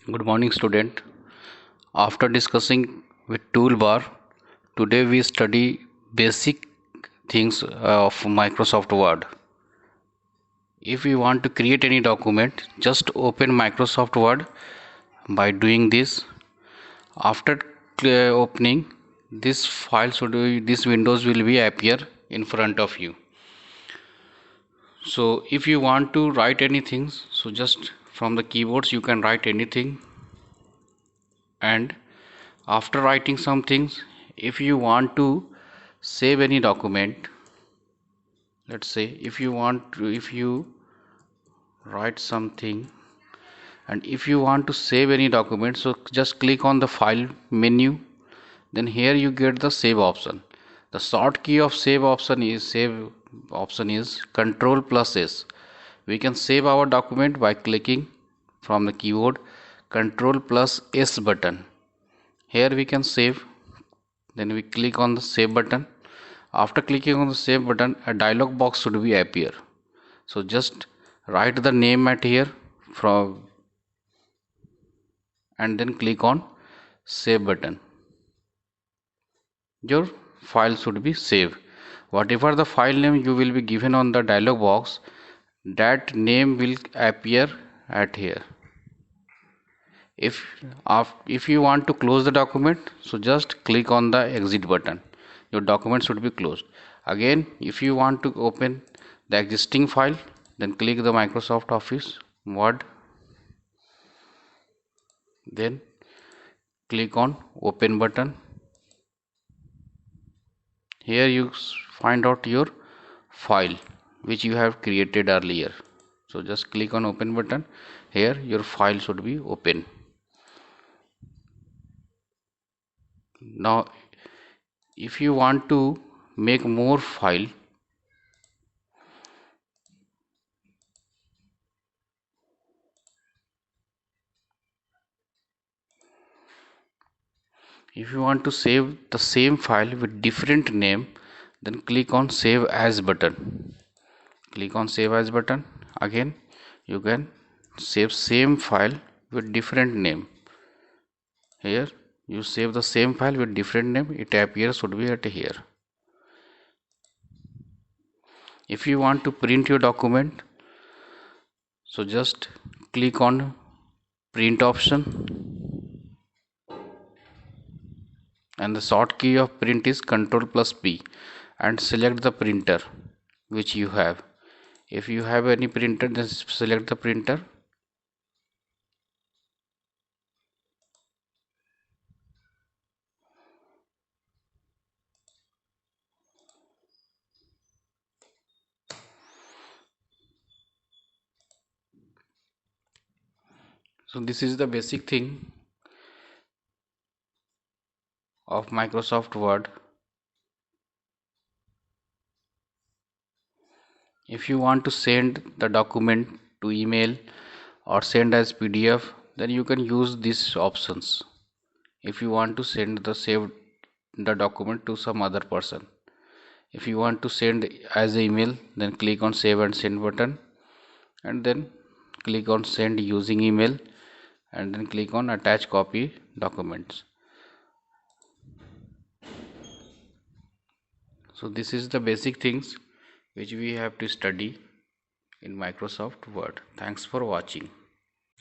Good morning, student. After discussing with toolbar, today we study basic things of Microsoft Word. If you want to create any document, just open Microsoft Word by doing this. After opening, this windows will be appear in front of you. So if you want to write anything, so just from the keyboards you can write anything. And after writing some things, if you want to save any document, let's say if you write something and if you want to save any document, so just click on the file menu, then here you get the save option. The short key of save option is control plus S. We can save our document by clicking from the keyboard control plus S button. Here we can save, then we click on the save button. After clicking on the save button, a dialog box should be appear. So just write the name at here from and then click on save button. Your file should be saved. Whatever the file name you will be given on the dialog box, that name will appear at here. If you want to close the document, so just click on the exit button. Your document should be closed. Again, if you want to open the existing file, then click the Microsoft Office Word, then click on open button. Here you find out your file which you have created earlier. So just click on open button. Here your file should be open. Now if you want to make more file, if you want to save the same file with different name, then click on save as button. Click on save as button. Again you can save same file with different name. Here you save the same file with different name, it appears should be at here. If you want to print your document, so just click on print option, and the short key of print is Ctrl plus P, and select the printer which you have. If you have any printer, then select the printer. So this is the basic thing of Microsoft Word. If you want to send the document to email or send as PDF, then you can use these options. If you want to send the document to some other person, if you want to send as an email, then click on save and send button, and then click on send using email, and then click on attach copy documents. So this is the basic things which we have to study in Microsoft Word. Thanks for watching.